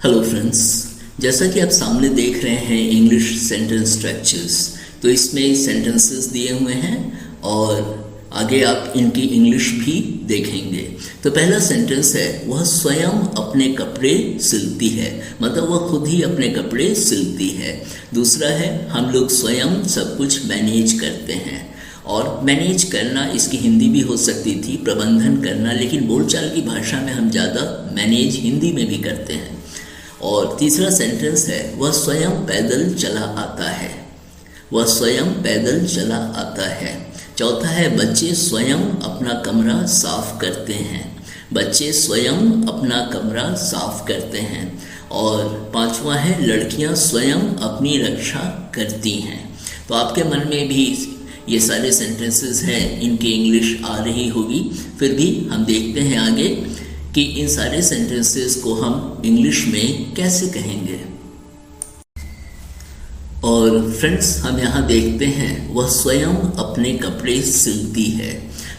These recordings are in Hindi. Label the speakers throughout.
Speaker 1: हेलो फ्रेंड्स, जैसा कि आप सामने देख रहे हैं इंग्लिश सेंटेंस स्ट्रक्चर्स। तो इसमें सेंटेंसेस दिए हुए हैं और आगे आप इनकी इंग्लिश भी देखेंगे। तो पहला सेंटेंस है, वह स्वयं अपने कपड़े सिलती है, मतलब वह खुद ही अपने कपड़े सिलती है। दूसरा है, हम लोग स्वयं सब कुछ मैनेज करते हैं। और मैनेज करना इसकी हिंदी भी हो सकती थी प्रबंधन करना, लेकिन बोलचाल की भाषा में हम ज़्यादा मैनेज हिंदी में भी करते हैं। और तीसरा सेंटेंस है, वह स्वयं पैदल चला आता है। वह स्वयं पैदल चला आता है। चौथा है, बच्चे स्वयं अपना कमरा साफ करते हैं। बच्चे स्वयं अपना कमरा साफ करते हैं। और पांचवा है, लड़कियां स्वयं अपनी रक्षा करती हैं। तो आपके मन में भी ये सारे सेंटेंसेस हैं, इनकी इंग्लिश आ रही होगी। फिर भी हम देखते हैं आगे कि इन सारे सेंटेंसेस को हम इंग्लिश में कैसे कहेंगे। और फ्रेंड्स, हम यहाँ देखते हैं, वह स्वयं अपने कपड़े सिलती है।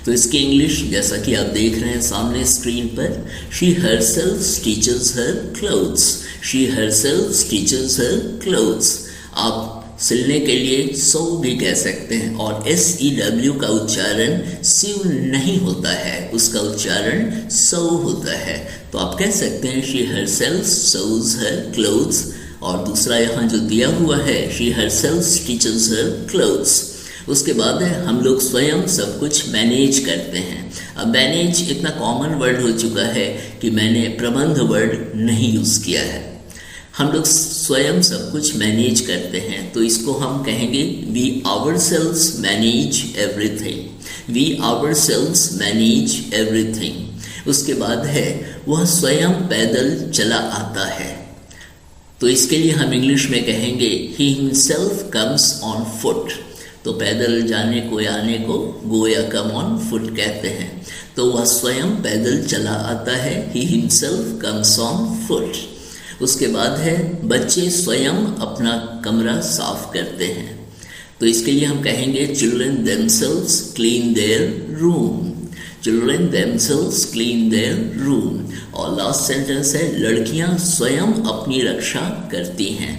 Speaker 1: तो इसकी इंग्लिश जैसा कि आप देख रहे हैं सामने स्क्रीन पर, she herself stitches her clothes। She herself stitches her clothes। आप सिलने के लिए सौ भी कह सकते हैं। और SEW का उच्चारण सिव नहीं होता है, उसका उच्चारण सौ होता है। तो आप कह सकते हैं, she herself sews her clothes। और दूसरा यहाँ जो दिया हुआ है, she herself stitches her clothes। उसके बाद है, हम लोग स्वयं सब कुछ मैनेज करते हैं। अब मैनेज इतना कॉमन वर्ड हो चुका है कि मैंने प्रबंध वर्ड नहीं यूज़ किया है। हम लोग स्वयं सब कुछ मैनेज करते हैं, तो इसको हम कहेंगे, we ourselves manage everything. We ourselves manage everything. उसके बाद है, वह स्वयं पैदल चला आता है। तो इसके लिए हम इंग्लिश में कहेंगे, he himself comes on foot. तो पैदल जाने को या आने को गो या कम ऑन फुट कहते हैं। तो वह स्वयं पैदल चला आता है, he himself comes on foot. उसके बाद है, बच्चे स्वयं अपना कमरा साफ करते हैं। तो इसके लिए हम कहेंगे, children themselves clean their room। Children themselves clean their room। और लास्ट सेंटेंस है, लड़कियां स्वयं अपनी रक्षा करती हैं।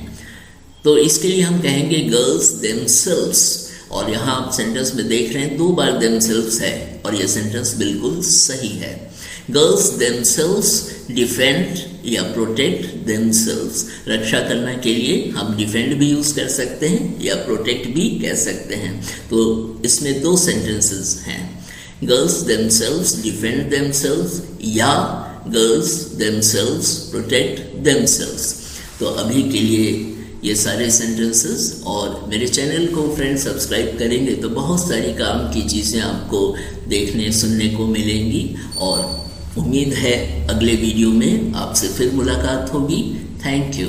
Speaker 1: तो इसके लिए हम कहेंगे, गर्ल्स themselves। और यहाँ आप सेंटेंस में देख रहे हैं 2 बार themselves है, और यह सेंटेंस बिल्कुल सही है। गर्ल्स themselves डिफेंड या प्रोटेक्ट themselves। रक्षा करने के लिए हम डिफेंड भी यूज कर सकते हैं या प्रोटेक्ट भी कह सकते हैं। तो इसमें 2 सेंटेंसेस हैं, गर्ल्स themselves डिफेंड themselves या गर्ल्स themselves प्रोटेक्ट themselves। तो अभी के लिए ये सारे सेंटेंसेस, और मेरे चैनल को फ्रेंड सब्सक्राइब करेंगे तो बहुत सारी काम की चीज़ें आपको देखने सुनने को मिलेंगी। और उम्मीद है अगले वीडियो में आपसे फिर मुलाकात होगी। Thank you.